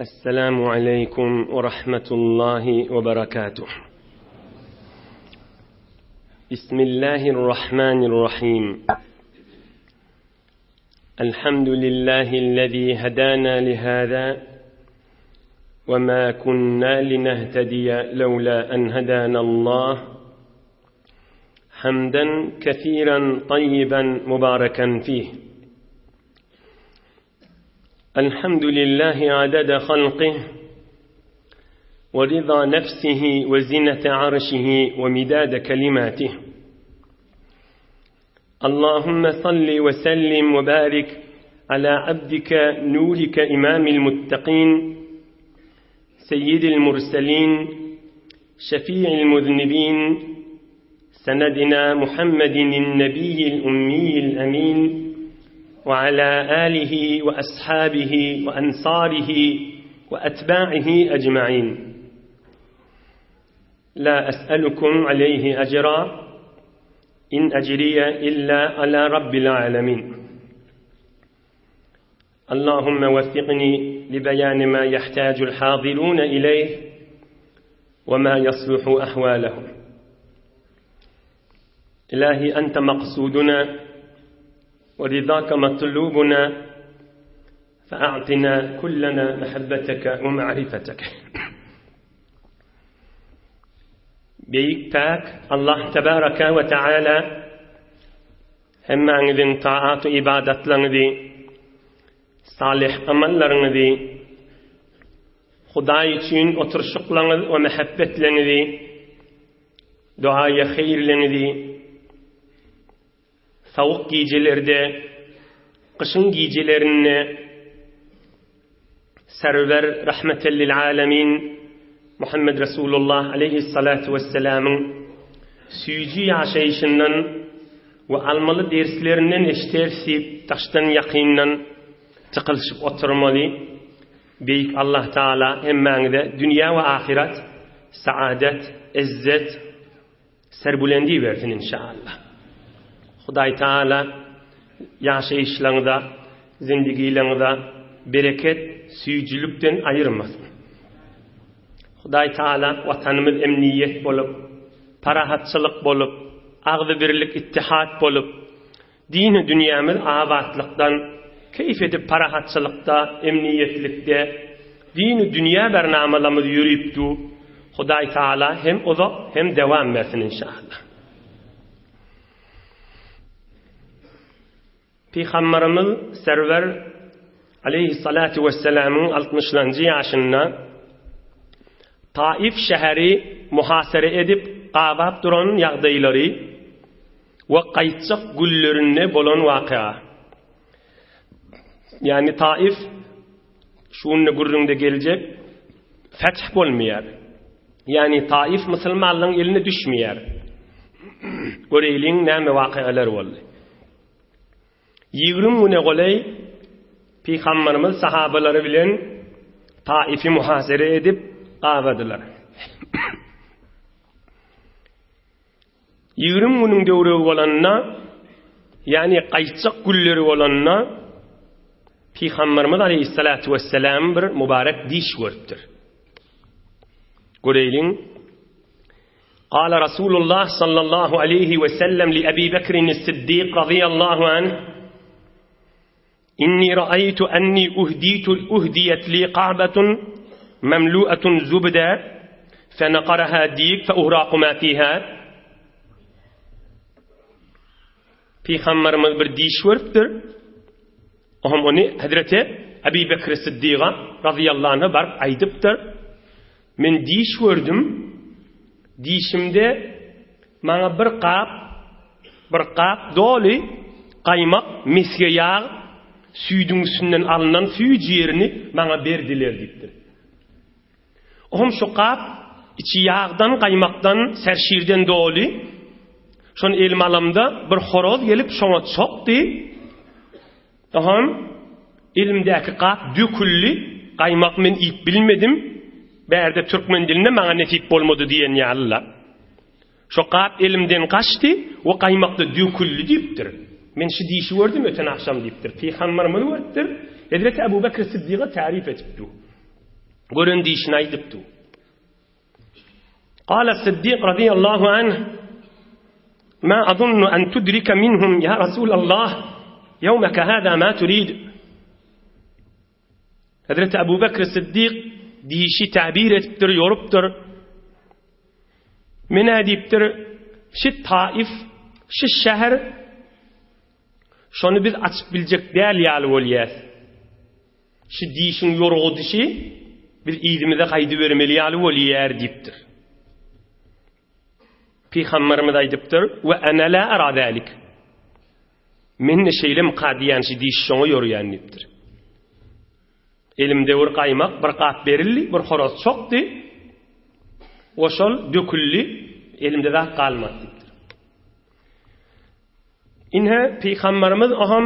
السلام عليكم ورحمة الله وبركاته. بسم الله الرحمن الرحيم. الحمد لله الذي هدانا لهذا وما كنا لنهتدي لولا أن هدانا الله، حمدا كثيرا طيبا مباركا فيه. الحمد لله عدد خلقه ورضا نفسه وزنة عرشه ومداد كلماته. اللهم صل وسلم وبارك على عبدك نورك إمام المتقين سيد المرسلين شفيع المذنبين سندنا محمد النبي الأمي الأمين وعلى آله وأصحابه وأنصاره وأتباعه أجمعين. لا أسألكم عليه أجرا إن أجري إلا على رب العالمين. اللهم وفقني لبيان ما يحتاج الحاضرون إليه وما يصلح أحوالهم. إلهي أنت مقصودنا ورضاك مطلوبنا، فأعطنا كلنا محبتك ومعرفتك. بيك تاك الله تبارك وتعالى هم عندن طاعات وإبادات لنذي صالح أمل لنذي خداي تين أترشق لنذ ومحبت لنذي دعاء خير لنذي soğuk giycelerde, kışın giycelerine server rahmetellil alemin Muhammed Resulullah aleyhissalatu vesselam'ın süyücü yaşayışından ve almalı derslerinden eştersip taştan yakından tıkılışıp oturmalı. Büyük Allah Teala hemmende dünya ve ahiret saadet, izzet, serbulendi versin inşallah. Huday Teala yaşayışlarında, zindigilerinde bereket, süyücülükten ayırmasın. Huday Teala vatanımız emniyet bolup, parahatçılık bolup, ağzı birlik ittihat bolup, dini dünyamız avatlıktan, keyif edip parahatçılıkta, emniyetlikte, dini dünya bernamalarımız yürüyüptü. Huday Teala hem uzak hem devam versin inşallah. Peygamberimiz server aleyhissalatu vesselam'ın 60. yaşında Taif şehri muhasere edip qavab duran yağdayları ve qaytçıq güllerine bolan vakıa. Yani Taif şunun gurrunda gelecek feth olmayar. Yani Taif Müslümanların eline düşmeyar. Göreyliğin näme vakıalar oldu. 20 güne golay Peygamberimiz sahabaları bilen Taif'i muhasere edip qavadılar. 20 günün döwregi bolanna, yani qayçıq gülleri bolanna Peygamberimiz aleyhissalatu vesselam bir mübarek diş veripdir. Göreyliň. Qala Rasulullah sallallahu aleyhi ve sellem li Ebi Bekir'in Siddiq radıyallahu anh: إني رأيت أني أهديت لي قعبة مملوءة زبدة فنقرها ديك فأهراق ما فيها. Peygamberimiz bir diş veripdir. Ohum onu Hazreti Ebi Bekir Siddiq'a radıyallahu anh'a barıp aydıptır. Men diş verdim. Dişimde bana bir kap dolu qaymak, miske yağ, süydün üstünden alınan süy ciğerini bana verdiler deyiptir. Ohum şu kap içi yağdan, qaymaktan, serşirden dolu. Şon elmalamda bir horoz gelip şona çoktu. Ohum elimdeki kap döküllü, qaymak men ip bilmedim. Berde Türkmen dilinde bana nefik bolmadı diyen ya Allah. Şu kap elimden kaçtı ve qaymakta döküllü deyiptir. Men şu dişi gördüm öten akşam deyiptir. Peygamberimiz veriptir. Hazreti Ebu Bekir Siddiq'a tarif etipdi. görün diýişini aýdypdy. Qala Siddiq radiyallahu anh: "Ma azunnu an tudrika minhum ya Resulallah yawmaka hada ma turid." Hazreti Ebu Bekir Siddiq diýişi tabir etipdir, yorupdyr. Mene diýipdir, şu Taif, şu şäher şonu biz açıp biljek däl ýaly bolýar. Şu diýişiň yorugdyşy biz ýydymyza gaýdy bermeli ýaly bolýar diýipdir. Peygamberimiz aýdypdyr: "Ve ana la ara zalik." Men şeýlem qadiýan şu diýiş şoňa ýorýan diýipdir. Elimde bir qaymak, bir qap berildi, bir horoz çokdy. Oşol döküldi, elimde zat qalmady diýipdir. Inhe Peygamberimiz aham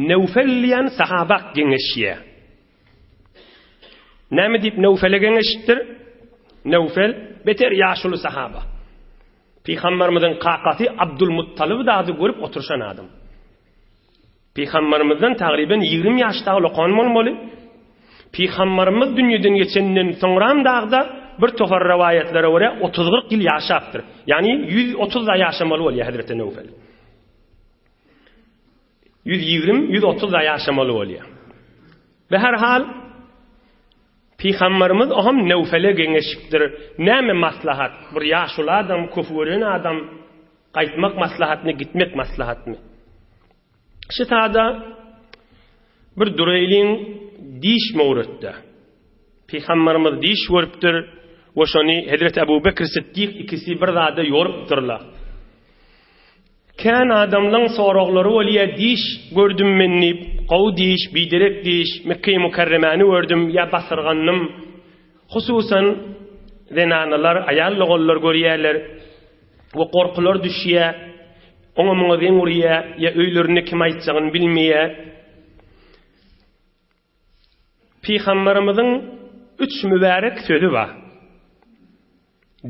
Nevfel diýen sahaba geňeşýär. Näme diýip Nevfel'e geňeşdir? Nevfel beter ýaşuly sahaba. Peygamberimizin qaqaty Abdülmuttalib dadı görüp oturşan adam. Peygamberimizden taqriben 20 ýaşda ulaqan bolmaly. Peygamberimiz dünýeden geçenden soňram dagda bir tohar riwayetlere göre 30-40 ýyl ýaşapdyr. Yani 130 da ýaşamaly bolýar Hazreti Nevfel. 120-130 da ýaşamaly bolýar. Ve her hal Peygamberimiz aham Nevfel'e geňeşipdir. Näme maslahat? Bir ýaşuly adam, köpüren adam gaýtmak maslahatmy, gitmek maslahatmy? Şu taada bir dureýliň diş mawrutda. Peygamberimiz diş görüpdir. Ve şonu Hazreti Ebu Bekir Siddiq ikisi bir zada yorupdyrlar. Kan adamlaryň soraglary bolýar, diş gördüm menni, gaw diş, biderek diş, Mekke-i Mukarremany gördüm, ya basyrganyň. Hususan zenanalar, aýal gollar görýärler we korkular düşýär. Oňa muňa weňurýär, ya öýlerini kim aýtjagyny bilmeýär. Peygamberimiziň 3 mübarek sözü var.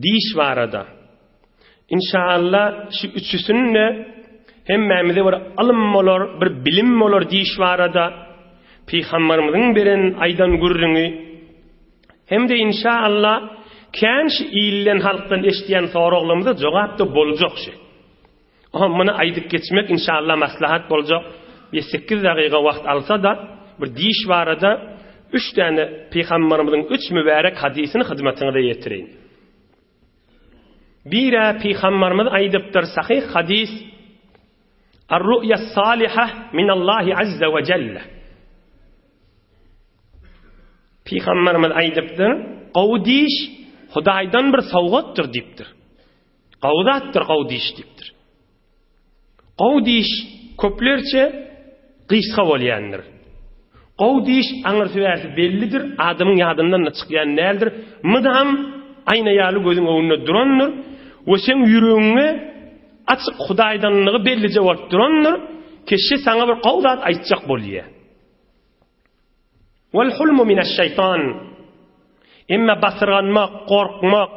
Diş barada. İnşallah şu üçüsünü hemmemize bir alım bolar, bir bilim bolar diş barada. Peygamberimizin beren aydan gürrüňi hem de inşallah känş iýillen halkdan eşdiýän soraglymyza jogap da boljak şey. Aha muny aýdyp geçmek inşallah maslahat boljak. 8 daqiqa wagt alsa da bir diş barada 3 tane Peygamberimizin 3 mübarek hadisini hyzmatyňyza ýetireýin. Bira Peygamberimiz aýdypdyr sahih hadis: "Er-ru'ya salihah min Allah azza ve celle." Peygamberimiz aýdypdyr, "Gawdiş Hudaýdan bir sowgatdyr" diýipdir. Gawdatdyr gawdiş diýipdir. Gawdiş köplerçe gysga bolýandyr. Gawdiş aňyr sübäsi bellidir, adamyň ýadyndan çykýan nädir? Mydam ayna ýaly gözüň öňünde durandyr. O sen ýüregiňe açyk Hudaýdanlygy bellije bolup durandyr. Keşi saňa bir gawdat aýtjak bolýar. Wal hulmu minaş-şaytan. Emma basyrganmak, korkmak,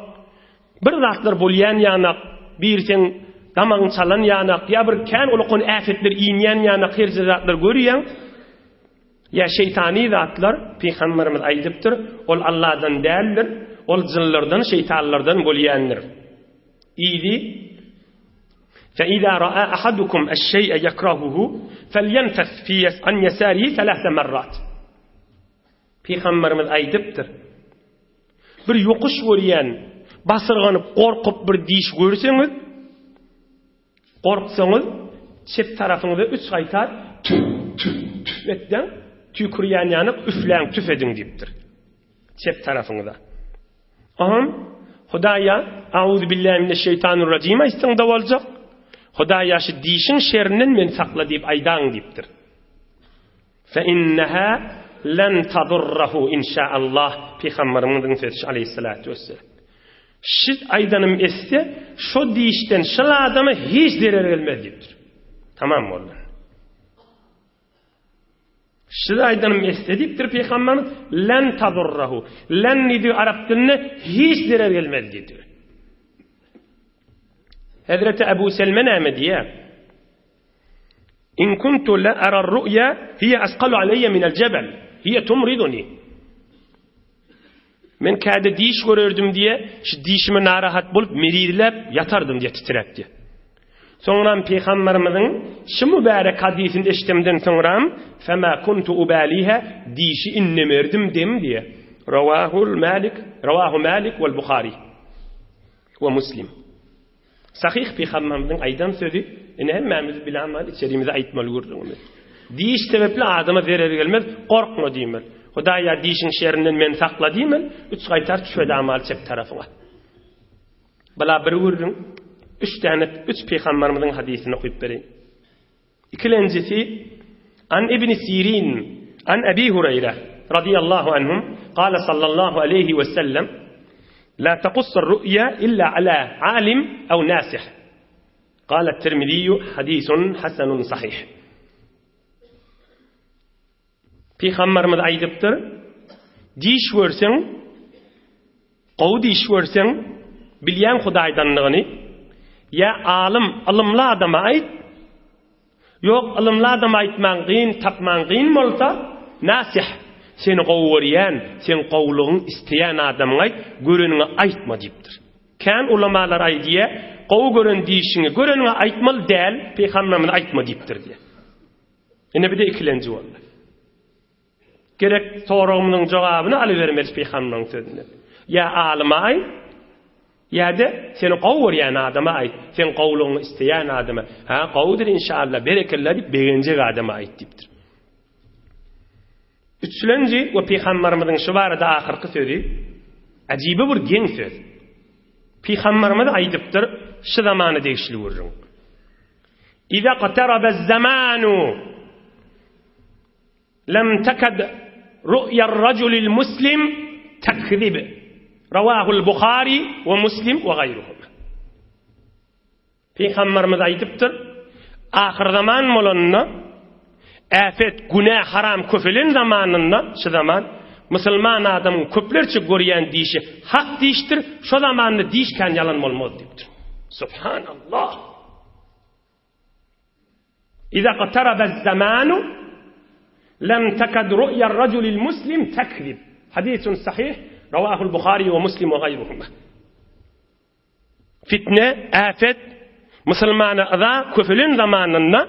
bir zatlar bolýan ýanak, bir sen damagyň çalan ýanak, ýa bir kän ulukun äfetler iňýän ýanak her zatlar görýän. Ya şeytani zatlar Peygamberimiz aýdypdyr, ol Allah'dan däldir, ol jinlerden, şeytanlardan bolýandyr. İdi فإذا رأى أحدكم الشيء يكرهه فلينفث في عن يساره 3 مرات. Peygamberimiz aýdypdyr. Bir yokuş görýän, basyrganyp korkup bir diş görseňiz, korksaňyz çep tarafyňyza 3 gaýtar etden tükürýän ýanyp üfläň tüfediň diýipdir. Çep tarafyňyza. Aham Hudaýa auzu billahi mineşşeytanirracim aýtsaň da boljak. Hudaýa şu dişin şerrinden men sakla diýip aýdaň diýipdir. Fe inneha lan tadurruhu inşaallah. Peygamberimizin sözü aleyhissalatu vesselam. Şu aýdanym esse, şu dişden şu adama hiç zarar gelmez diýipdir. Tamam mı oğlum? Şu aýdanym esse diýipdir Peygamberimiz, lan tadurruhu. Lan nidi arap dilinde hiç zarar gelmez diýipdir. Hazreti Ebu Selme näme diýär? İn kuntu la ara ar-ru'ya hiya asqalu alayya min al-jabal. Hiya tumriduni. Men käde diş görürdüm diye, şu dişime narahat bulup meridilep yatardım diye titrepti. Sonra Peygamberimizin şu mübarek hadisinde iştemden sonra fema kuntu ubaliha dişi innemerdim dem diye. Rawahu Malik vel Bukhari ve Müslim. Sahih Peygamberimizin aydan sözü ene hemmemiz bilen içeriğimize aytmalı görürüz. Diş sebeple adama zarar gelmez, korkma diýmel. Hudaýa dişin şerrinden men sakla diýmel, üç gaýtar düşede amal çep tarafına. Bala bir görürüň, üç Peygamberimizin hadisini okuyup bereyim. İkincisi an İbn Sirin an Abi Hureyre radıyallahu anhum qala sallallahu aleyhi ve sellem la taqussur ru'ya illa ala alim aw nasih. Qala at-Tirmidhi hadisun hasanun sahih. Peygamberimiz aydypdyr, diş görseň, gow diş görseň, bilýän Hudaýdanlygyny ya alim, ilmli adama ayt, yok ilmli adama aytman gyn, tapman gyn bolsa, nasih, seni gow görýän, sen gowlugyň isteýän adamyňa ayt, görenine aytma diýipdir. Kan ulamalar aýdýa, gow gören dişini görenine aytmaly däl, Peygamberimiz aytma diýipdir diye. Ene bir de ikilenji boldy. Gerek sorağımın cevabını alıvermez Peygamber'in sözüne. Ya alima ayt, ya da seni qowuryan adama ayt, sen qowluğunu isteyen adama. Ha qowdur inşallah berekellah dip begenjek adama ayt dipdir. Üçlenji we Peygamberimizin şu barada ahirki sözü ajibi bir gen söz. Peygamberimiz aydypdyr, şu zamany degişli görüň. İza qataraba az-zamanu lam takad رؤيا الرجل المسلم تكذب رواه البخاري ومسلم وغيرهما. Peygamberimiz aydypdyr, ahir zaman bolanna afet, günah, haram köpelen zamanında, şu zaman musulman adamın köplerçe görýän dişi hak diştir, şu zamanında dişken yalan bolmaz diýipdir. Subhanallah. İza qataraba az-zamanu لم تكد رؤيا الرجل المسلم تكذب حديث صحيح رواه البخاري ومسلم وغيرهما. Fitne, afet, musulmana ada köpelen zamanında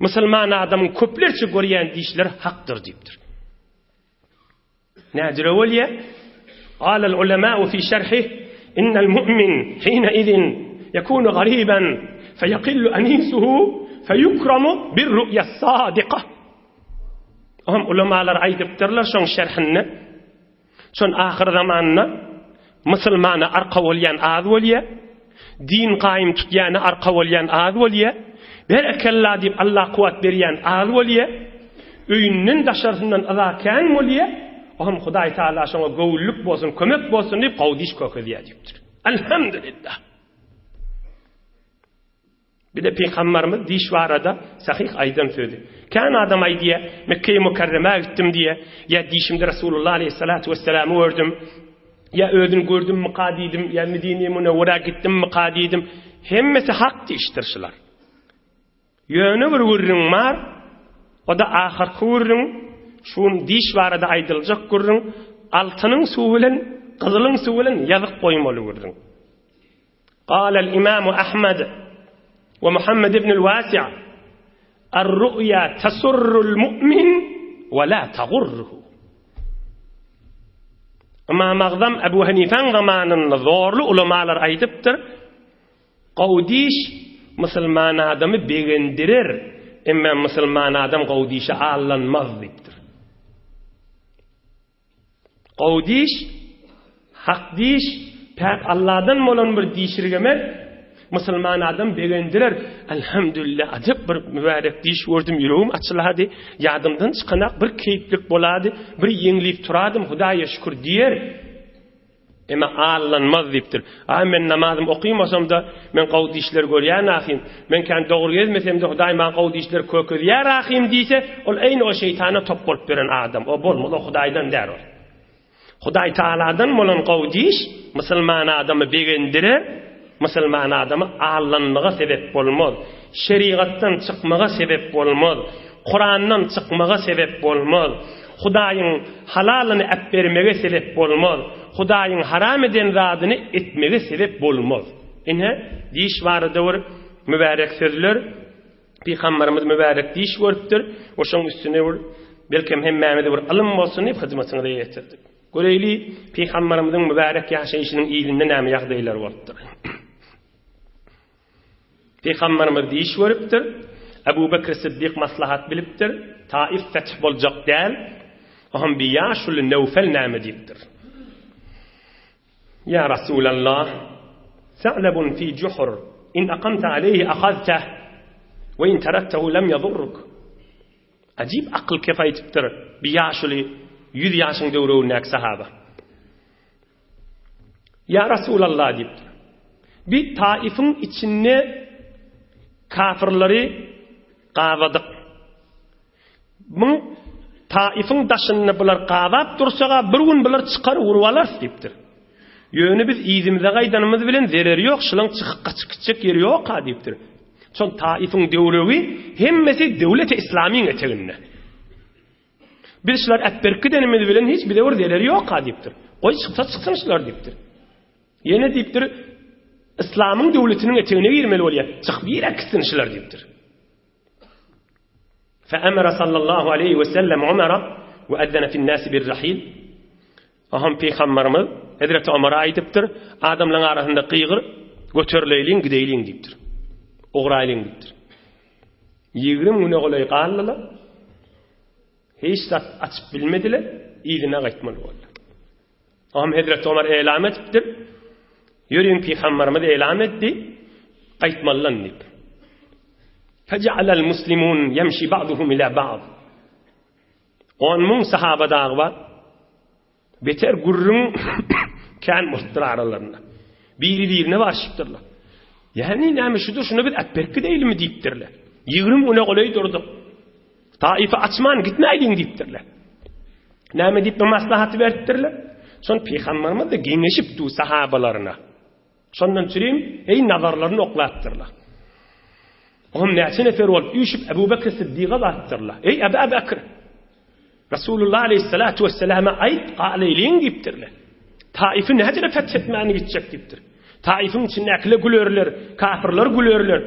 musulman adamın köplerçe görýän dişler haktır diýipdir. Näjire bolýa? قال العلماء في شرحه إن المؤمن حينئذ يكون غريبا فيقل أنيسه فيكرم بالرؤيا الصادقة. Hem ulamalar aydypdyrlar şoň şerhinne. Şoň ahir zamanna musulmana arka bolýan az bolýa, din gaýym tutýany arka bolýan az bolýa, berekellah diýip Allah kuwat berýän az bolýa, öýünden daşaryndan azakan bolýa, hem Hudaý Taala şoňa gowluk bolsun, kömek bolsun diýip gowdiş kökediýär diýipdir. Elhamdülillah. Bir de Peygamberimiz diş varada sahih aydan söyledi. Kan adam aydiye Mekke-i Mukarrem'e gittim diye, ya dişimde Resulullah Aleyhissalatu vesselam'ı gördüm, ya ödün gördüm mukadidim, ya Medine-i Münevvere gittim mukadidim. Hemmesi hak diştirşiler. Yönü bir görürün var, o da ahir görürün, şun diş varada aydılacak görürün, altının suvilen, kızılın suvilen yazık koymalı görürün. Qâlel İmam-ı Ahmed ومحمد بن الواسع الرؤيا تسر المؤمن ولا تغره. Ama mağdam Ebu Hanife'nin zamanında zorlu ulamalar aydıptır. Qawdiş musulman adamı beğendirir. Ama musulman adam qawdişe allanmaz deyiptir. Qawdiş, hak diş, pek Allah'dan bolan bir dişirgemek, musulman adam beğendirir. Elhamdülillah, acayip bir mübarek diş gördüm, yüreğim açıldı. Yadımdan çıkanak bir keyiflik boladı, bir yenilip turadım, Hudaýa şükür diyer. Ama allanmaz deyipdir. Men namazım okuymasam da, men qawdişler görýän ahim, men kan dogry gezmesem de Hudaý men qawdişler kökediýär ahim diýse, ol eýni o şeytana top bolup beren adam. O bolmaly, Hudaýdan där o. Hudaý Taala'dan bolan qawdiş, musulman adamy beğendirir. Musulman adamı allanmaga sebep bolmaz. Şeriatdan çıkmaga sebep bolmaz. Kur'andan çıkmaga sebep bolmaz. Hudaýyň halalyny äp bermege sebep bolmaz. Hudaýyň haram eden zadyny etmege sebep bolmaz. Ine diş bardyr mübarek sözler Peygamberimiz mübarek diş görüpdir. Oşoň üstüne belkem hemmemede bir alym bolsun diýip hyzmatyny da ýetirdi. Göreyli Peygamberimizin mübarek ýaşaýyşynyň ýylynda näme ýagdaýlar bolupdyr. Peygamberimiz diş görüpdir. Ebu Bekir Siddiq maslahat bilipdir. Taif feth boljak däl. Aham bi ýaşul Nevfel näme diýipdir. Ya Resulallah, sa'labun fi juhur in aqamta alayhi akhadtah ve in taraktahu lam yadurruk. Ajib akıl kefayetdir. Bir yaşlı 100 yaşın döwrüňdäki sahaba. Ya Resulallah diýipdir. Bir Taif'in içinde kafirleri qavadyk. Bu Taif'in daşyny bular qawap dursaga bir gün bular çykar urwalar diýipdir. Ýöne biz ýyzymize gaýdanymyz bilen zereri ýok, şulaň çykykka çykjak ýeri ýok diýipdir. Şol Taif'in döwregi hemmesi döwlet islamiň eteginde. Biz şular etberki denimiz bilen hiç bir döwür zereri ýok diýipdir. Goý çyksa çyksyn şular diýipdir. Ýene diýipdir İslamyň döwletiniň etegine girmeli bolýar. Çyk bir eksin şular diýipdir. Fa-amara sallallahu aleyhi ve sellem Umara ve adzana fi'n-nas bir-rahil. Aham Peygamberimiz Hazreti Ömer'e aýdypdyr, adamlaryň arasynda qyýgyr, göterilýin, gideýin diýipdir. Ograýlyň diýipdir. 20 güne golay galdylar. Hiç zat açyp bilmediler, ýylyna gaýtmaly boldular. Aham Hazreti Ömer eýlan etipdir. Ýöreň Peygamberimiz eýlan etdi, gaýtmalylar diýip. Faja'alal muslimun yamshi ba'duhum ila ba'd. 10 min sahaba dağı var. Beter gurrun kan mustara aralarında. Biri-birine barışıptırlar. Yani näme şudur şunu bir etberki değilmi diýipdirler. 20 güne golay durdyk. Taif'e açman gitmeýin diýipdirler. Näme diýip maslahat beripdirler. Şon Peygamberimiz de geňeşipdi sahabalaryna. Şondan çyryň ey nazarlaryny oklatdyrlar. Oňam näçe nefer bolup ýüşüp Ebu Bekir Siddiq'a bardylar. Ey Ebu Bekir, Resulullah aleyhissalatu vesselam'a ayt qaleýin diýipdirler. Taif'i näçe fethetmäni gitjek diýipdir. Taif'in içindäki gülörler, kafirler gülörler.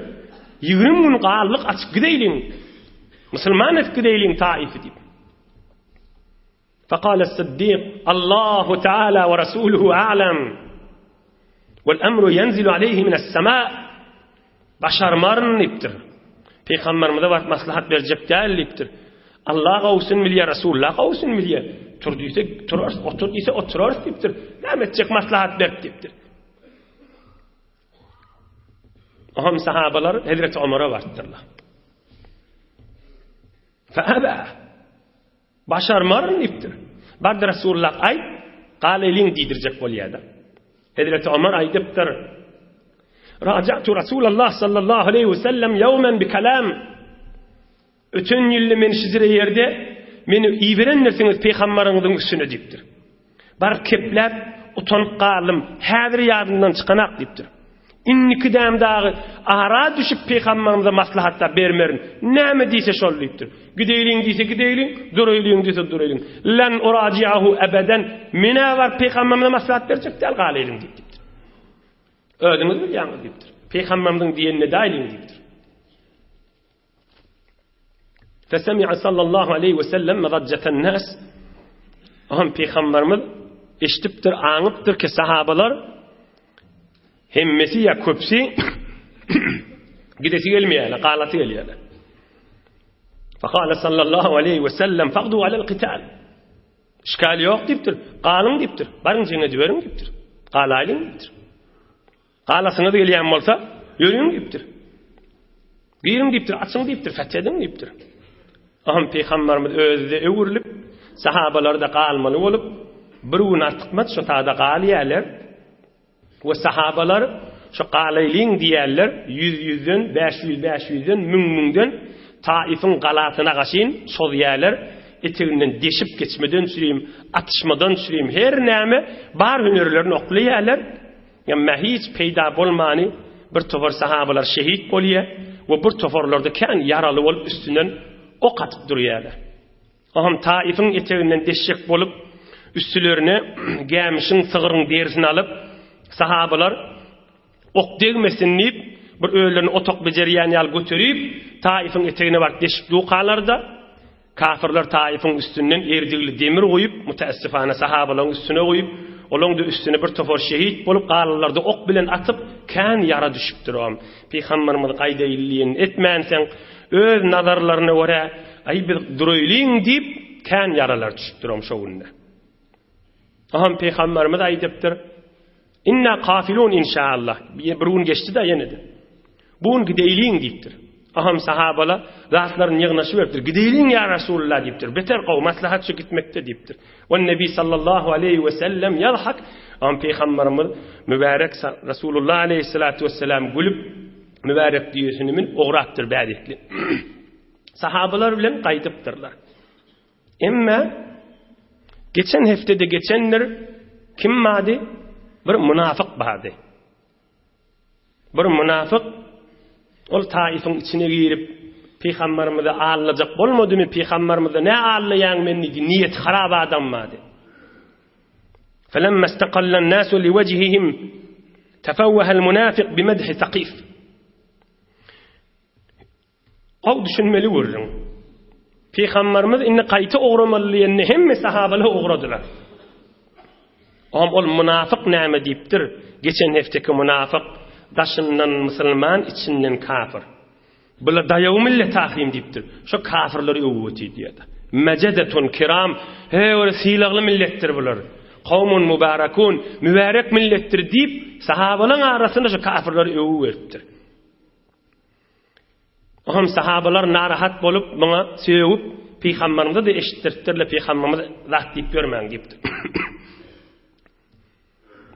20 gün gallyk açyk gideýin. Musulman et gideýin Taif'i diýip. Faqala as-Siddiq, Allahu Teala ve Resuluhu a'lam. Wal amru yanzilu aleyhi min as-sama'. Başarmarın diýipdir. Peygamberimize wagt maslahat berjek däl diýipdir. Allah gawsyn milýär, Rasulullah gawsyn milýär. Tur diýse turar, otur diýse oturar diýipdir. Näme etjek maslahat berip diýipdir. Aham sahabalar Hazreti Ömer'e bardylar. Fa-aba. Başarmaryn diýipdir. Bardy Rasulullah aýt, galeýin diýdirjek bolýardy. Hazreti Ömer aýdypdyr. Raja'tu Rasulullah sallallahu aleyhi ve sellem yawman bi kalam. Ötün ýylly men şizire ýerde meni iýberenlersiňiz Peýgamberiňiziň üstüne diýipdir. Bar kepläp utanyp galym, häzir ýadymdan çykanak diýipdir. Inniki däm dagy ara düşüp Peýgamberimize maslahatda bermerin. Näme diýse şol diýipdir. Gideýin diýse gideýin, duraýyn diýse duraýyn. Lan uraji'ahu abadan. Mena var Peýgamberimize maslahat berjek däl galeýin diýipdir. Ödüňiz bilýäňiz diýipdir. Peýgamberimiziň diýenine daýlyň diýipdir. فسمع صلى الله عليه وسلم مضجة الناس. Aham Peygamberimiz eşitipdir, aňypdyr ki sahabalar hemmesi ya köpsi gidesi gelmeýär, galaty gelýär. Faqala sallallahu aleyhi ve sellem faqdu alal qital. İşgal ýok diýipdir. Galyň diýipdir. Baryň jeňe jöberiň diýipdir. Galaýlyň diýipdir. Galasyňyz gelýän bolsa, ýöreň diýipdir. Girin diýipdir, açyň diýipdir, fetheden diýipdir. Aham Peygamberimiz özüde öwürilip, sahabalar da galmaly bolup, bir gün artykmat şu taada galýarlar. We sahabalar şu galaýlyň diýerler, 100-100den, 500-500den, 1000-1000den Taif'in galatyna gaşyn soýýarlar. Eteginden deşip geçmeden süreyim, atışmadan süreyim, her näme bar hünerlerini oklaýarlar. Ýa-ma hiç peýda bolmany bir tofar sahabalar şehit bolýar we bir tofarlarda kan yaraly bolup üstünden ok atyp durýarlar. Aham Taif'in eteginden deşik bolup üstülerine gämişin sığırın derisini alıp sahabalar ok degmesin deyip bir öğlerini otok beceriyen yal götürüp Taif'in eteğine barıp deşikliği kalardı. Kafirler Taif'in üstünden erdigli demir koyup müteessifane sahabaların üstüne koyup onun da üstüne bir tofor şehit bolup qarlarlarda ok bilen atıp kan yara düşüpdir o. Peygamberimiz qayda illiyin etmänsen öz nazarlarına göre ay bir duruyliň deyip kan yaralar düşüpdir o şowunda. Aham Peygamberimiz aýdypdyr. İnna qafilun inşaallah. Bir gün geçti de yenidi. Bugün gideyliň deyipdir. Aham sahabalar zatlaryny ýygnaşyp beripdir. Gideyliň ya Rasulullah deyipdir. Beter gowm maslahatçy gitmekde deyipdir. Ve Nebi sallallahu aleyhi ve sellem yadhak. Aham Peygamberimiz mübarek Rasulullah aleyhissalatu vesselam gülüp mübarek diýesinimin ogratdyr bädikli. Sahabalar bilen gaýdypdyrlar. Emma geçen heftede geçenler kim madi? Bir münafık bardy. Bir münafık ol Taif'in içine girip Peygamberimize ağlayacak bolmady mı? Peygamberimize ne ağlayan menni niyet harap adam madi. فَلَمَّا اسْتَقَلَّ النَّاسُ لِوَجْهِهِمْ تَفَوَّهَ الْمُنَافِقُ بِمَدْحِ ثَقِيفٍ. O düşünmeli görürüm. Peygamberimiz inni qayta oğramalyny hemme sahabalar oğradylar. Ol münafık näme diýipdir? Geçen hefteki münafık daşından musulman içinden kafir. Bular dayaw millet tahrim diýipdir. Şo kafirler öwüti diýdi. Mecedetun kiram, öyle silagly milletdir bular. Qawmun mubarakun, mübarek millettir diýip sahabaların arasynda şo kafirler öwüpdir. Aham sahabalar narahat bolup bana söýüp Peygamberimize de eşitdirdiler. Peygamberimiz zat diýip görmän diýipdir.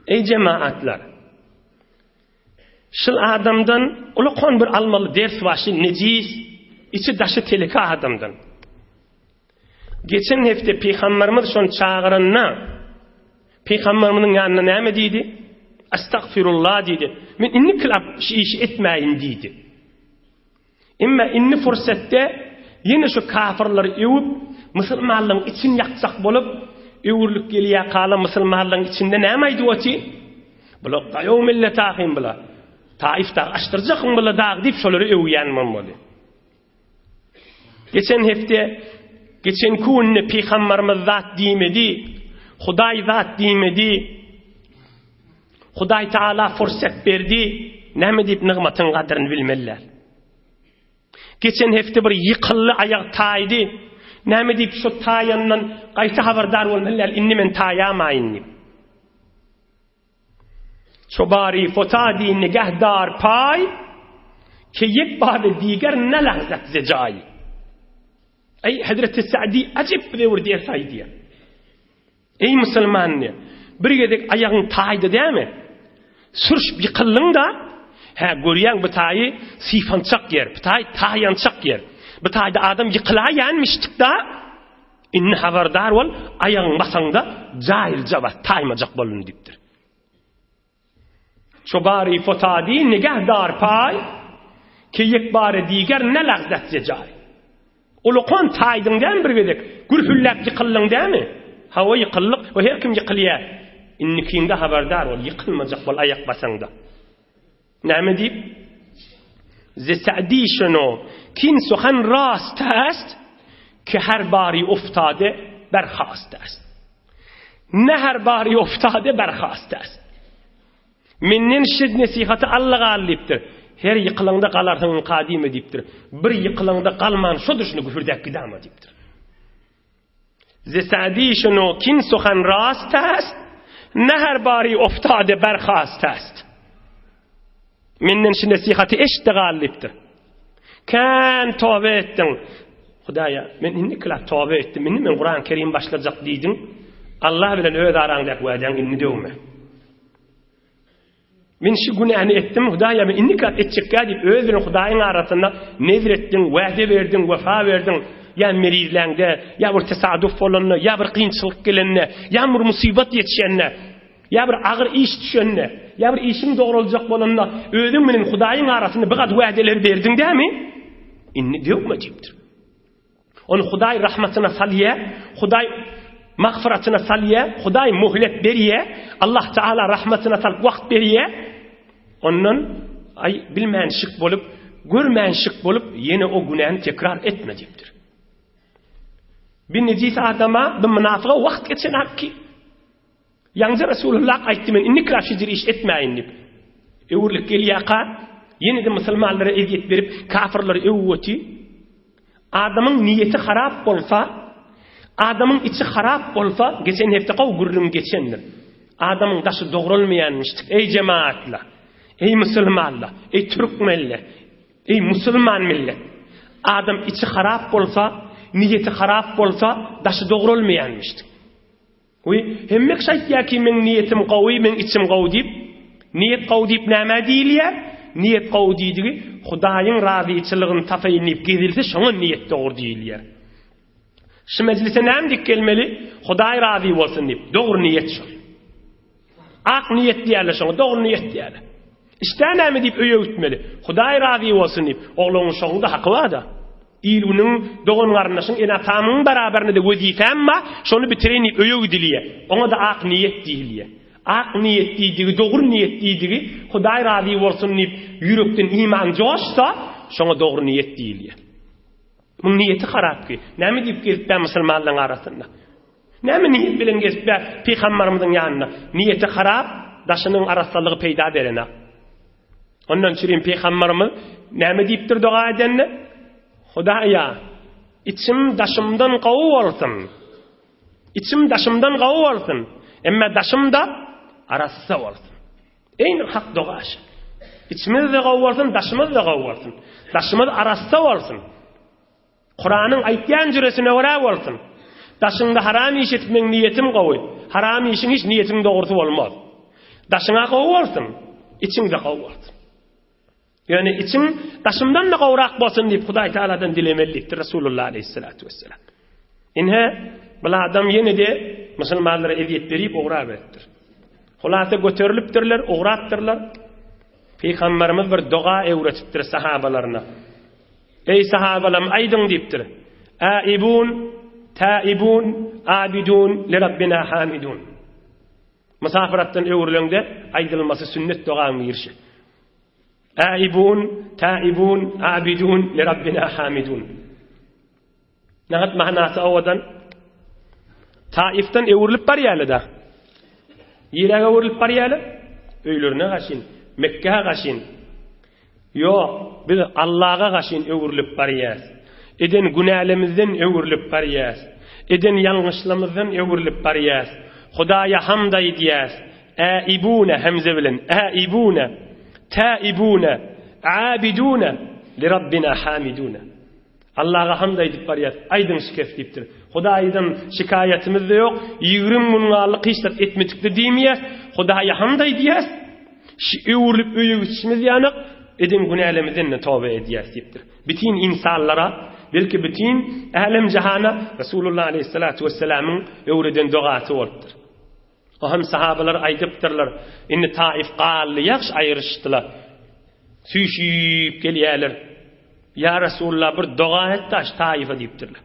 Ey cemaatlar, şıl adamdan ulaqon bir almalı ders başı necis, içi daşı telika adamdan. Geçen hafta Peygamberimiz şon çağırınna, Peygamberimizin yanına näme diýdi? Estağfirullah diýdi. Men inni kilap işi etmäyin diýdi. Emma inni fursatda yine şu kafirleri öwüp musulmanlaryň için ýaksak bolup öwürlük gelýär kala musulmanlaryň içinde näme aýdypdy? Bular daýaw millet ahim bular. Taif'ta aştıracakın bular dağ deyip şolary öwýänmen bolu. Geçen hafta geçen kunni Peygamberimiz zat diýmedi, Hudaý zat diýmedi. Hudaý Taala fursat berdi, näme diýip nigmatyň gadryny bilmeliler. Geçen hafta bir yıkıllı ayak taydı. Näme diýip şu tayandan gaýta habardar bolmalylar, inni men taýamaýyn. Çobari fotadi nigahdar pay ki yek bade diger ne lahzat zecay. Ey Hazreti Sa'di acip bir diye saydiya. Ey Müslüman ne? Bir gedek ayağın taydı değil mi? Sürüş yıkıllın da ha görýän bu taýy sifançak yer, bu taýy taýançak yer. Bu taýda adam yıkılayanmışdyk da inni habardar bol, ayagyň basaňda jaýyl jaba taýmajak bolun diýipdir. Çobari fotadi nigahdar pay ki yekbare diger ne lagzat jay. Ulaqon taýdyňdan bir gedek gürhüllap yıkıllın değil mi? Hawa yıkıllyk we her kim yıkılýar. Inni kinde habardar bol, yıkılmajak bol ayak basaňda. Näme diýip? Sa'di şunu kin suhan rast است ki her bari uftade berhast است. Ne her bari uftade berhast است. Menden şid nasihatı Allah galipdir. Her yıkılanda qalarsyň qadime diýipdir. Bir yıkılanda qalman şu düşünü güfürdak gidama diýipdir. Sa'di şunu kin suhan rast است ne her bari uftade berhast است. Menden şu nasihatı eşde galipdir. Kan tövbe etdim. Hudaýa, men inni kila tövbe etdim. Men Kur'an-ı Kerim başlajak diýdim. Allah bilen öz araňda wäden inni döwme. Men şu günahny etdim. Hudaýa, men inni kila etjekkä diýip öz bilen Hudaýyň arasynda nezir etdim, wäde berdim, wefa berdim. Ya merirläňde, ya bir tesadüf bolanna, ya bir kynçylyk gelenne, ya bir musibat ýetişenne, ya bir agyr iş düşenne, ya bir işim dogruljak bolanna, özüň bilen Hudaýyň arasynda bir gad wädeler berdiň dämi? Inni diýokma diýipdir. Onu Hudaý rahmatyna salýa, Hudaý mağfiratına salya, Huday muhlet beriye, Allah Teala rahmetine sal vakt beriye, ondan ay bilmeyen şık bolup, görmeyen şık bolup, yine o günahını tekrar etme deyiptir. Bir necis adama, bir münafığa vakt geçen hakkı. Yalnızca Resulullah ayettimen, inni kıraşıcır iş etmeyin deyip. Evurluk geliyaka, yine de Müslümanlara eziyet verip, kafirleri evveti, adamın niyeti harap olsa, adamın içi harap olsa, geçen hafta gurrun geçendir. Adamın daşı doğrulmayanmıştık. Ey cemaatla, ey Müslümanla, ey Türk millet, ey Müslüman millet. Adam içi harap olsa, niyeti harap olsa, daşı doğrulmayanmıştık. Hemmek şayet ki men niyetim qawi, men içim qawi deyip, niyet qawi deyip näme diýilýär? Niyet qawi diýdigi, Hudaýyň razyçylygyny tafaýynlayıp gezilse, şoňa niyet dogry diýilýär. Şu meclise näme dik gelmeli? Hudaý razy bolsun deyip, dogry niyet şol. Ak niyet diýerler şoňa, dogry niyet diýerler. İşte näme deyip öýe ütmeli? Hudaý razy bolsun deyip, ogluň şoňda haky barda. İlunyň dogan garnaşyň ene tamyň baraberine de wezifämma, şonu bitirenip öýe gidilýär. Oňa da ak niyet diýilýär. Ak niyet diýdigi, dogry niyet diýdigi, Hudaý razy bolsun deyip ýürekden iman joşsa, şoňa dogry niyet diýilýär. Bu niyeti harap ki. Näme diýip gelip Müslümanlaryň arasynda? Näme niyet bilen gelip Peýgamberimizin ýanyna? Niyeti harap, daşynyň arasyndalygy peýda berene. Ondan çyrin Peýgamberimiz näme diýipdir doga edenni? Hudaýa, içim daşymdan gawy bolsun. İçim daşymdan gawy bolsun. Emma daşym da arassa bolsun. Eýni hak dogaş. İçimiz de gawy bolsun, daşymyz da gawy bolsun. Daşymyz arassa bolsun. Kur'anyň aýtýan jüresine wara bolsun. Daşyňda haram iş etmeň niyetim gawy. Haram işiň hiç niyetiň dogry bolmaz. Daşyňa gawy bolsun, içiňde gawy bolsun. Yani içim daşımdan da gawrak bolsun deyip Hudaý Taala'dan dilemelikdir Resulullah aleyhissalatu vesselam. Inhe bula adam yine de Müslümanlara eziyet berip oğrar ettir. Hulasa göterilipdirler, oğratdırlar. Peygamberimiz bir doga öwretipdir sahabalarına. Ey sahabalam aydın deyipdir. Aibun, taibun, abidun li Rabbina hamidun. Musafiratdan öwrülende aydılması sünnet dogaňy ýerşi. Aibun, taibun, abidun li Rabbina hamidun. Nähat mahnasy awadan Taif'ten öwrilip barýaly da. Ýerege öwrilip barýaly, öýlerine gaşyn, Mekke'ye gaşyn. Yo, biz Allah'a gaşyn öwrilip barýas. Eden günahlarymyzdan öwrilip barýas. Eden ýalňyşlarymyzdan öwrilip barýas. Hudaýa hamd aýdýas. Aibuna hamza bilen, aibuna, taibuna, abiduna li Rabbina hamiduna. Allah'a hamd aýdyp barýas. Aýdyn şikayet diýipdir. Hudaýdan şikayetimiz de ýok. 20 mungalyk işler etmedikdi diýmeýäs. Hudaýa hamd aýdýas. Öwrülip öýe gitişimiz ýanyk. Eden günahlarymyzdan tawba edýäs diýipdir. Bütün insanlara, belki bütün alem jahana Resulullah aleyhissalatu vesselam'ın öwreden dogasy bolupdyr. O hem sahabalar aýdypdyrlar, inni Taif gally ýax aýryşdylar. Süýşip gelýärler. Ya Resulullah bir doga etdi aş Taif'e diýipdirler.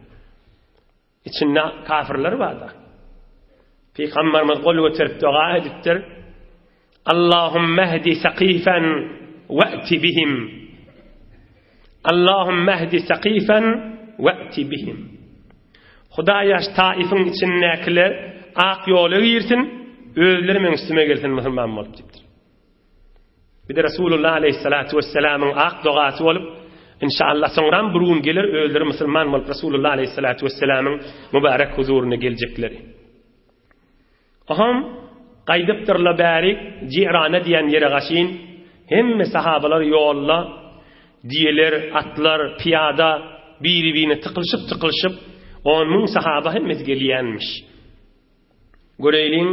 İçinde kafirler barda. Peygamberimiz gol göterip doga edipdir. Allahümme ehdi Saqifan ve'ti bihim. Allahümme ehdi Saqifan ve'ti bihim. Hudaýa Taif'in içindekiler ak ýoly girsin, özleri men üstüme gelsin musulman bolup diýipdir. Bir de Resulullah aleyhissalatu vesselam'ın ak dogasy bolup İnşallah soňram bir gün gelir öldürür musulman bolup Resulullah aleyhissalatu vesselam'ın mübarek huzuruna geljekleri. Aham gaýdypdyrlar bäri Jirana diýen ýere gaşyn hemme sahabalar ýolla diýeler atlar piyada biri-birine tıkılışıp 10.000 sahaba hemmesi gelýänmiş. Göreýliň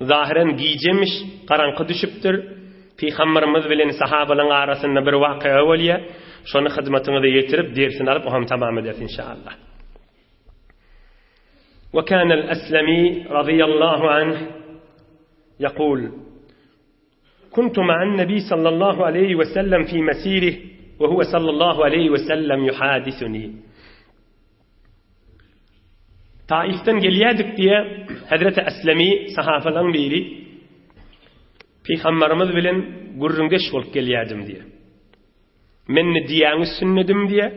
zahiren giýjemiş, garaňky düşüpdir. Peygamberimiz bilen sahabalaryň arasynda bir waka bolýar. Şonu hyzmatyňyza ýetirip dersini alyp oham tamam eder inşallah. Ve kana al-Aslami radiyallahu anh يقول كنت مع النبي صلى الله عليه وسلم في مسيره وهو صلى الله عليه وسلم يحادثني. Taif'ten geliydik diye Hazreti Eslemi sahafadan biri Peygamberimiz bilen gurrungeş bolup geliydim diye. Menne diýäňi sünnedim diye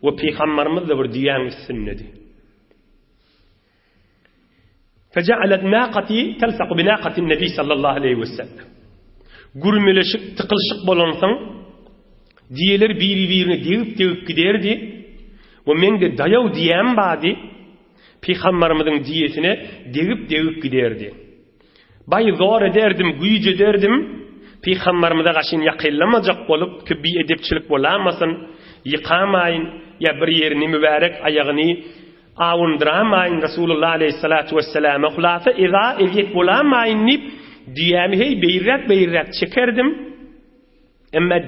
we Peygamberimiz da bir diýäňi sünnedi. فجعلت ناقتي تلصق بناقة النبي صلى الله عليه وسلم. Gurmeleşik, tıkılşık bolansaň diýeler biri-birini degip giderdi. We men de dayaw diýäm bady Peygamberimiziň diýesine degip giderdi. Bay zor ederdim, güýj ederdim. Peygamberimize gaşyn ýakyllamajak bolup, köbi edepçilik bolamasyn, ýykamaýyn, ýa bir ýerini mübarek aýagyny awundramaýyn Rasulullah aleyhissalatu vesselam. Hulasa iza edip bolamaýyn nip diýämi hey beýrak çekerdim. Emma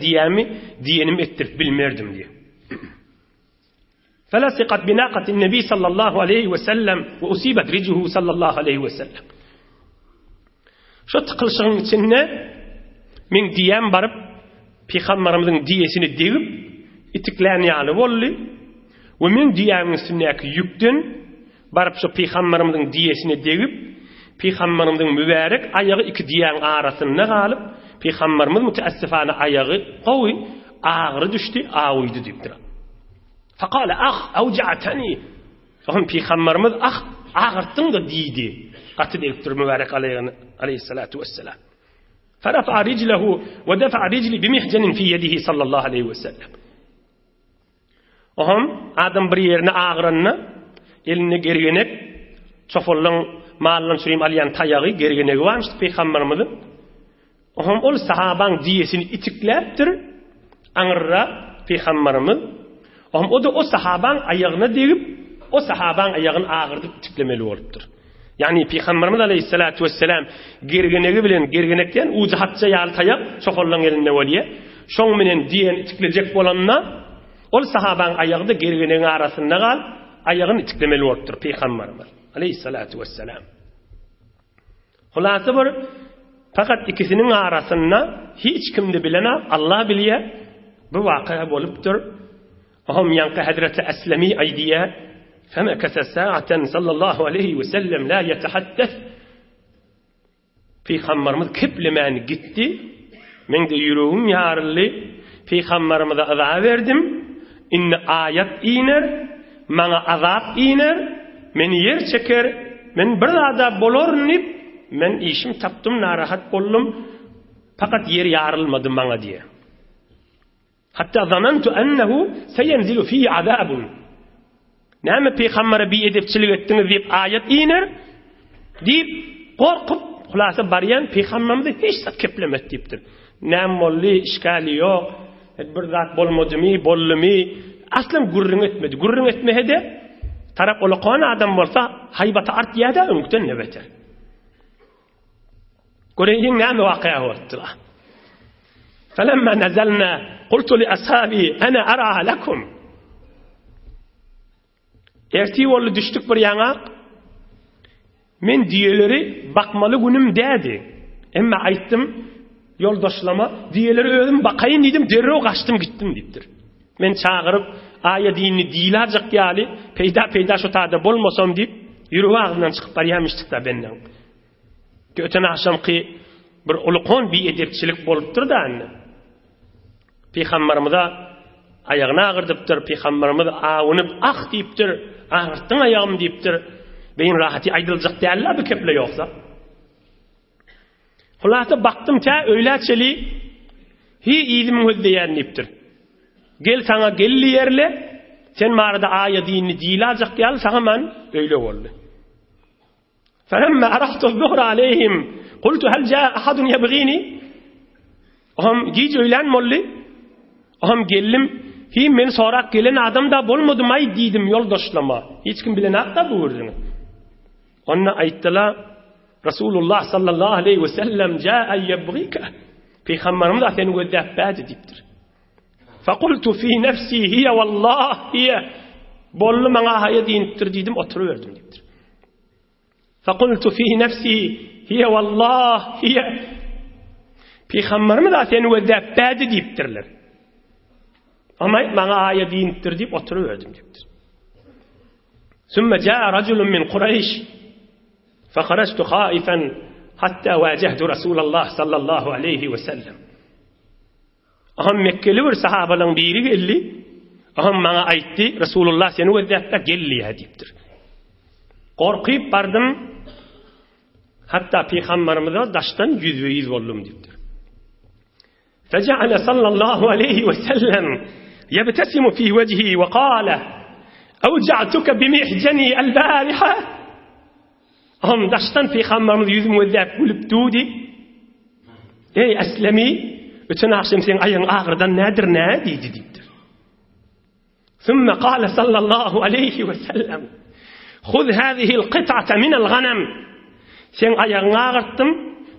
diýenim ettirip bilmerdim diye. فلصقت بناقة النبي صلى الله عليه وسلم وأصيبت رجله صلى الله عليه وسلم. Şu tıkılşığın içinde men diýem barıp Peygamberimizin diýesini degip itikläni alyp boldy. We men diýämiň üstündäki ýükden barıp şu Peygamberimizin diýesini degip Peygamberimizin mübarek aýagy iki diýäň arasynda galyp Peygamberimiz müteessifana aýagy gowy agyry düşdi, awydy diýipdir. Faqala awja'tani. Oňa Peygamberimiz agyrtdyň da diýdi. Gaty diýipdir mübarek aleyhissalatu vesselam. فرفع رجله ودفع رجلي بمحجن في يده صلى الله عليه وسلم. Oğam adam bir yerine ağırınna elini gergenek çofollan mallan süreyim alyan tayağı gergenek varmıştı Peygamberimizin. Oğam ol sahaban diyesini itiklerdir anırra Peygamberimiz. Oğam o da o sahaban ayağına deyip o sahaban ayağını ağırdıp itiklemeli olupdur. Yani Peygamberimiz aleyhissalatu vesselam gergenegi bilen gergenekten uzahatça yal tayak çofollan elinde waliye. Şoň menen diyen itiklejek bolanna ol sahaban ayağında gergeneğin arasında gal ayağını itiklemeli olupdur Peygamberimiz aleyhissalatu vesselam. Hulasa bir fakat ikisinin arasında hiç kimde bilene Allah bilye bu vakıa bolupdur. Aham yankı Hazreti Eslemi aydiye فمكث ساعة صلى الله عليه وسلم لا يتحدث. Peygamberimiz keplemen gitti. Men de yüreğim yarıldı. Peygamberimize azap verdim. İnne ayet iner, mana azap iner, men yer çeker, men bir ada bolornip, men işim tapdım, narahat boldum. Fakat yer yarılmadı mana diye. Hatta zanantu ennehu seyenzilu fi azabun. Näme Peygambere bir edepçilik etdiňiz diýip ayet iner diýip korkup hulasa baryan Peygamberimiz hiç zat keplemet diýipdir. Näme bolly işgali ýok, bir zat bolmadymy, bollumy, aslan gurrun etmedi. Gurrun etmehede tarap olaqan adam bolsa haybata artýada öňkden ne beter. Göreýin näme waqia bolupdy. Falamma nazalna qultu li ashabi ana ara lakum. Erti bolly düşdük bir ýaňa. Men diýeleri bakmaly günüm dädi. Emma aýtdym ýoldaşlama diýeleri özüm bakaýyn diýdim, derrew gaçdym gitdim diýipdir. Men çagyryp aýa diýini diýilajak ýaly peýda şu taýda bolmasam diýip ýüregi agyndan çykyp barýarmyşdyk da benden. Göten akşamky bir ulukon bir edepçilik bolupdyr da anne. Peygamberimize ayağına ağırdıptır, Peygamberimiz ağınıp diýipdir, ağırttın ayağım diýipdir. Beyin rahati aýdyljak däller bu keple ýoksa. Hulata baktım ta öýläçeli hi ilim gözleýän diýipdir. Gel sana gelli yerle sen marada aýa diýini diýilajak ýal saňa men öýle boldy. Falamma araftu az-zuhra aleyhim qultu hal jaa ahadun yabghini? Aham giç öýlen molly. Aham gellim hi men sorak gelen adam da bolmady may diýdim ýoldaşlama. Hiç kim bilen atda buyurdyň. Onna aýtdylar Rasulullah sallallahu aleyhi ve sellem jaa yabghika. Peygamberimiz seni gözläp bädi diýipdir. Faqultu fi nafsi hiya wallah hiya. Bolly maňa haýa diýipdir diýdim oturuverdim diýipdir. Faqultu fi nafsi hiya wallah hiya. Peygamberimiz seni gözläp bädi diýipdirler. Ama maňa haýa diýipdir diýip oturuverdim diýipdir. ثم جاء رجل من قريش فخرجت خائفا حتى واجهت رسول الله صلى الله عليه وسلم. أهم مكلي bir sahabaların biri geldi. Aham bana aytdı, Resulullah seni vaziyette gelli hadiptir. Korkuyup bardım, hatta Peygamberimize daştan yüz oldum diptir. Feca'ale sallallahu aleyhi ve sellem yebtesimu fi vecihi ve kâle evca'tuke bimihceni el-bâriha. Aham daştan Peygamberimize yüzüm vaziyette gülüp dudi. Ey Eslemi, bütün akşam senin ayın ağırdan nedir ne dedi diptir. ثم قال صلى الله عليه وسلم خذ هذه القطعة من الغنم. Sen ayağını ağırttım,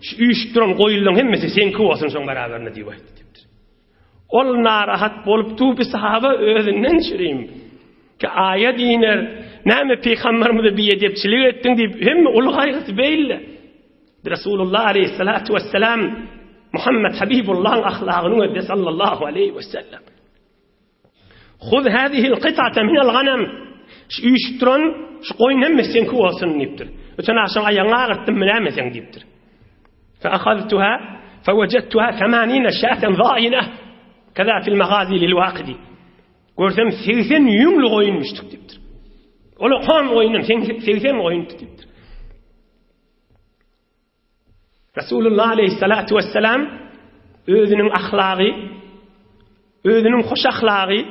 şu uyuşturan koyuldun hemmesi senki olsun son beraberine diye diptir. Ol narahat bolup bir sahaba özünden çüreyim. Ki ayet iner, näme Peygamberimize bir edepçilik ettin deyip hemme ulu gayrısı belli. Resulullah aleyhissalatu vesselam Muhammed Habibullah'ın ahlakını ödde sallallahu aleyhi ve sellem. خذ هذه القطعة من الغنم. Uyuşturan şu koyun hemmesi senki olsun deyiptir. Öten akşam ayağını ağırttım bilemezsen deyiptir. فأخذتها فوجدتها 80 شاة ضائنة كذا في المغازي للواقدي. Görsem 80 yüngülü koyunmuştuk deyiptir. Ola kan koyunum 80 koyunmuştuk deyiptir. Resulullah aleyhissalatu vesselam özünün ahlakı, özünün hoş ahlakı,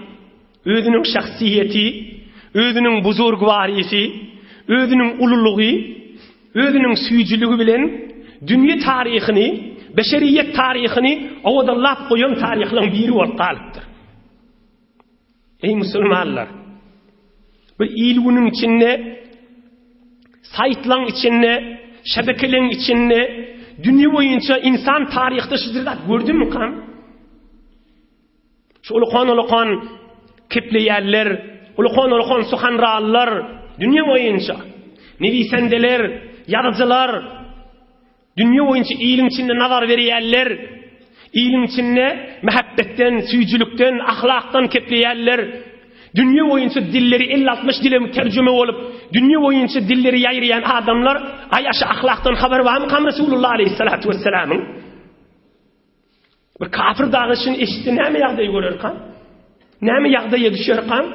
özünün şahsiyeti, özünün buzurgvarisi, özünün ululuğu, özünün süyücülüğü bilen dünya tarihini, beşeriyet tarihini ovadallap koyan tarihlerin biri ortalıktır. Ey Müslümanlar, bu ilgunun içinde, saytların içinde, şebekelerin içinde, dünya boyunca insan tarihte şizirdat gördün mü kan? Şu ulukan kipleyerler, ulukan suhanrallar, dünya boyunca, nevisendeler, yazıcılar, dünya boyunca iyiliğin içinde nazar veriyerler, iyiliğin içinde mehabbetten, süyücülükten, ahlaktan kipleyerler, dünya boyunca dilleri 50-60 dile tercüme olup, dünya boyunca dilleri yayrayan adamlar, ayaşı ahlaktan haber var mı? Kam Resulullah aleyhissalatu vesselam'ın. Bu kafir dağışını eşitti, näme yağdayı görür kan? Näme yağdayı düşer kan?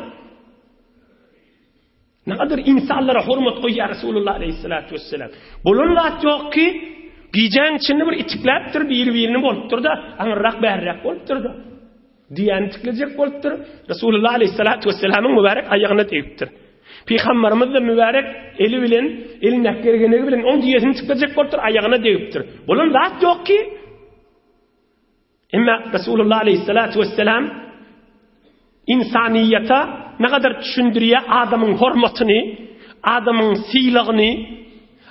Ne kadar insanlara hürmet koyuyor Resulullah aleyhissalatu vesselam. Bunun lat yok ki, giyen içinde bir itikleptir, birini boluptur da, anırrak berrak boluptur da. Diyen tıklayacak boluptur. Resulullah aleyhissalatu vesselam'ın mübarek ayağına deyiptir. Peygamberimiz de mübarek eli bilen, eline gergeni bilen, on diyesini tıklayacak boluptur, ayağına deyiptir. Bunun lat yok ki. Ama Resulullah aleyhissalatu vesselam insaniyata ne kadar düşündürüyor adamın hürmetini, adamın siyliğini,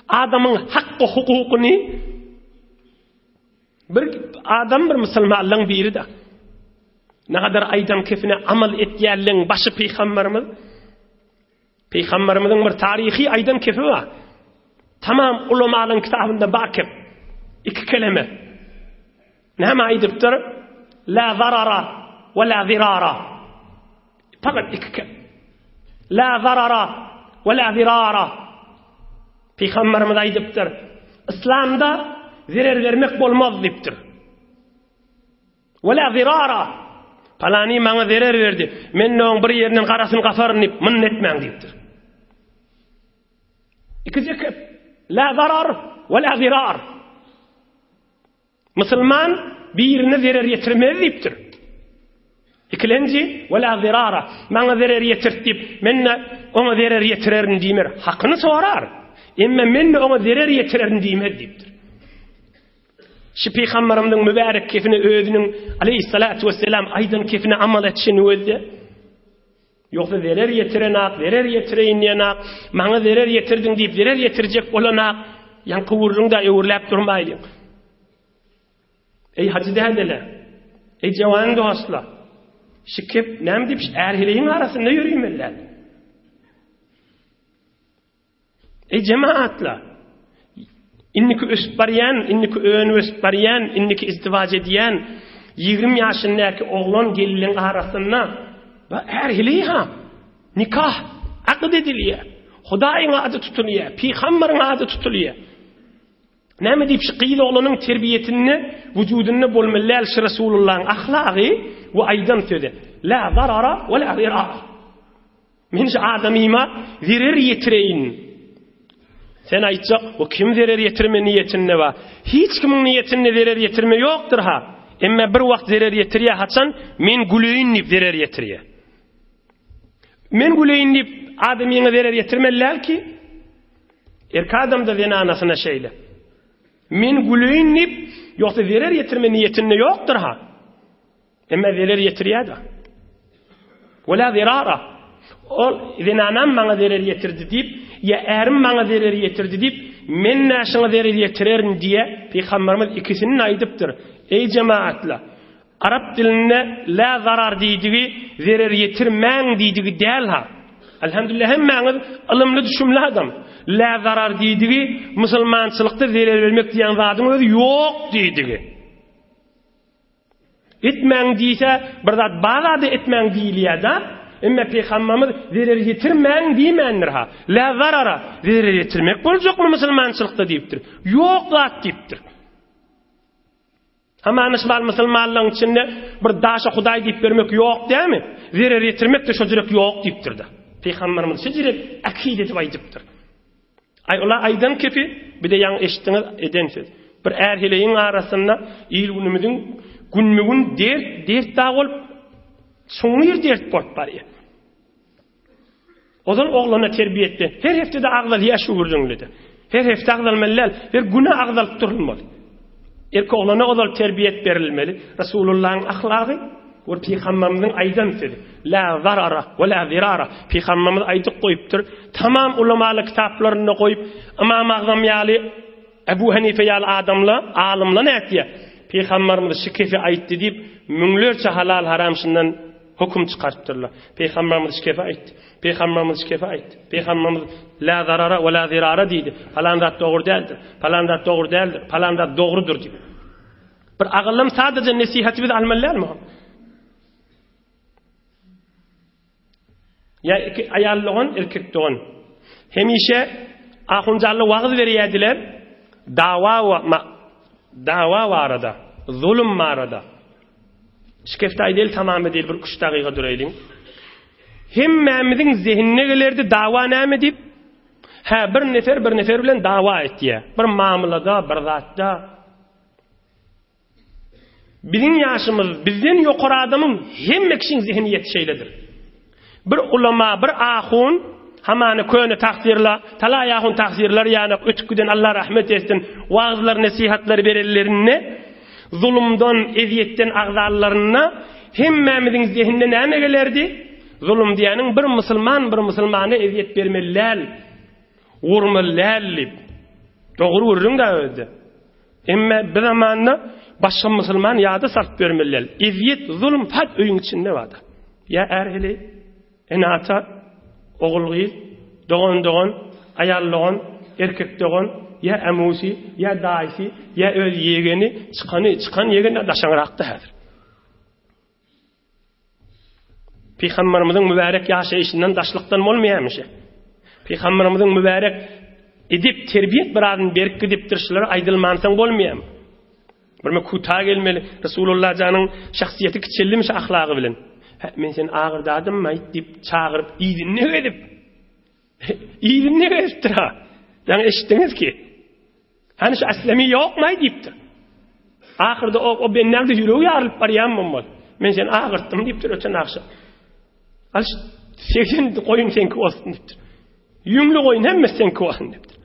adamın hakkı hukukunu. Bir adam bir Müslümanlığın biri de. Ne kadar aydan kefine amal etyenlerin başı Peygamberimiz. Peygamberimizin bir tarihi aydan kefi var. Tamam ulemanın kitabında bakıp iki kelime. Näme aydıptır? La zarara ve la zirara. Fakat iki kelime. La zarara ve la zirara. Peygamberimiz aydıptır. İslam'da zarar vermek bolmaz diptir. Ve la zirara. Palani bana zarar verdi. Men onun bir yerinin qarasını qafarını minnetmem diptir. İkinci la zarar ve la zirar. Müslüman birine zarar yetirmez diptir. İkilenci ve la zirara. Bana zarar yetirtip men ona zarar yetirerin dimer. Hakkını sorar. Ama men ona zarar yetirerin dimer diptir. Şu Peygamberimizin mübarek kefine özünün aleyhissalatu vesselam aydın kefine amal etşini özde. Yoksa zarar yetirenak, zarar yetireyinlenak, bana zarar yetirdin deyip zarar yetirecek olanak, yankı vururun da öğürlep durmayın. Ey hacı dehedele, ey cevan dostlar, şu kep nem deyip erhileyin arasında yürüyüm eller. Ey cemaatla, inniki üstbariyen, inniki önü üstbariyen, inniki izdivac ediyen, 20 yaşındaki oğlan gelinin arasında erhileyi ha, nikah, akıd ediliyor. Hudaýyň ady tutulýar, peýgamberin ady tutulýar. Näme diýip şu gyýly oglanın terbiyetini, wüjudyny bolmalyar şu Rasulullah'ın ahlaky we aýdan sözi. La zarara we la zirara. Men şu adamyma zirer ýetireýin. Sen aýtsa, o kim zirer ýetirme niýetinde ba? Hiç kimin niýetinde zirer ýetirme ýokdur ha. Emma bir wagt zirer ýetirýär haçan men güleýin diýip zirer ýetirýär. Men güleýin diýip adamyňa zirer ýetirmeler ki erki adam da zina anasyna şeýle. Men güleýin diýip ýoksa zirer ýetirme niýetinde ýokdur ha. Emma zirer ýetirýär da. Wala zirara. Ol zinanam maňa zirer ýetirdi diýip ya erim maňa zirer ýetirdi diýip men näşiňe zirer ýetirerim diýe Peýgamberimiz ikisini aýdypdyr. Ey cemaatla, Arap dilinde la zarar diýdigi zirer ýetirmäň diýdigi däl ha. Elhamdülillah hemmäňiz ilmli düşünmli adam. La zarar diýdigi musulmançylykda zirer bermek diýen zadyň özi ýok diýdigi. Etmäň diýse bir zat bazada etmäň diýilýär da. Emma Peýgamberimiz zirer ýetirmäň diýmendir ha. La zarara zirer ýetirmek boljakmy musulmançylykda diýipdir. Ýok zat diýipdir. Hamanys bal musulmanlygyň içinde bir daşa Hudaý diýip bermek ýok diými? Zirer ýetirmek de şo jürek ýok diýipdir da. Peýgamberimiz şo jürek akide diýip aýdypdyr. Ay ola aýdan kepi bir de ýa eşitdiňiz eden söz. Bir erheleýiň arasynda ýyl günümiziň günmügün dert dağ bolup soňyr dert bolup barýar. Ozan oglana terbiýetde her heftede agdal ýaşy gürjüňledi. Her hefte agdal mellal, her güne agdal turulmaly. Erki oglana ozal terbiyet berilmeli. Rasulullah'ın ahlaky we Peýgamberimiziň aýdan sözi. La zarara we la zirara. Peýgamberimiz aýdyp goýupdyr. Tamam ulamaly kitaplaryna goýup Imam Azam ýaly Ebu Hanife ýaly adamla, alymlar nätdiýär. Peýgamberimiz şikefe aýtdy diýip müňlerçe halal haram şundan hukum çıkartdyrlar. Peýgamberimiz şikefe aýtdy. Peýgamberimiz şikefe aýtdy. Peýgamberimiz la zarara we la zirara diýdi. Falan zat dogry däldir. Falan zat dogry däldir. Falan zat dogrydyr diýip. Bir agylym sadece nasihat biz almalyarmy? Ya ayallygyň erkekdigin. Hemişe ahunjally wagz berýärdiler. Dawa barada, zulüm barada. Şikefte aydel tamam edil bir 3 daqiqa durayliň. Hemmemiziň zihnine gelerdi dawa näme diýip? Ha bir nefer bilen dawa etdiýär. Bir mamulada, bir zatda. Biziň ýaşymyz, bizden ýokary adamyň hemme kişiň zihni ýetişeýledir. Bir ulama, bir ahun hamany köne taksirla, talay ahun taksirler ýani ötükden Allah rahmet etsin, wagzlar, nasihatlar berellerini, zulümden, eziyetten agzarlaryna hemmemiziň zihnine näme gelerdi? Zulüm diýeniň bir musulmana eziyet bermeliler, urmalylar. Dogry urun da öýdi. Emma bir zamanda başga musulman ýa-da sart bermeliler. Eziyet, zulüm fat öýüň içinde barda. Ya erheli, enata, oğulgy, dogan, ayallygyň, erkekdigin, ya amusi, ya daýsy, ya öz ýegeni, çykan ýegeni daşaňrakdy häzir. Peýgamberimiziň mübarek ýaşaýyşyndan daşlykdan bolmaýarmyşy. Peýgamberimiziň mübarek edip terbiyet birazyn berip gidipdirşler aýdylmansaň bolmaýarmy? Bir kuta gelmeli. Rasulullah janyň şahsiýeti kiçilmiş ahlaky bilen. Men sen ağırdadım mı deyip çağırıp iyidinne edip iyidinne ediptir ha. Yani eşittiniz ki hani şu aslami yok mu deyiptir. Ahırda o benlerde yüreği yarılıp barıyan mı? Men sen ağırttım deyiptir öten akşam. Al 80 koyun senki olsun deyiptir. Yüңlü koyun hemme senki olsun deyiptir.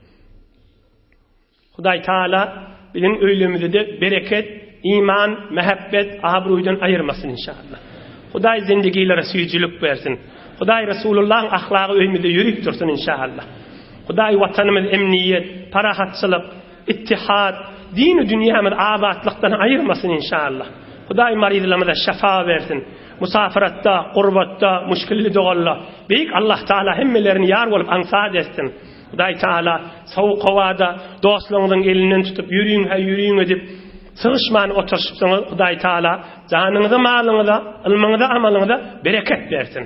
Hudaý Taala bizim öýlemizde de bereket, iman, mehabbet, abruydan ayırmasın inşallah. Hudaý zindigiýlere süýjülük bersin. Hudaý Rasulullah'ın ahlaky öýmede ýürüp dursun inşallah. Hudaý watanymyz emniyet, parahatçylyk, ittihad, dini dünýämiz abatlykdan ayırmasın inşallah. Hudaý maryzlarymyza şafa bersin. Musafiratda, gurbatda, müşkilli dogallar. Beýik Allah Taala hemmelerini ýar bolup ansat etsin. Hudaý Taala sowuk howada dostlaryňyň elinden tutup ýürüýüň edip sığışman oturşypsyňyz. Hudaý Taala janyňyza, malyňyza, ilmiňize, amalyňyza bereket bersin.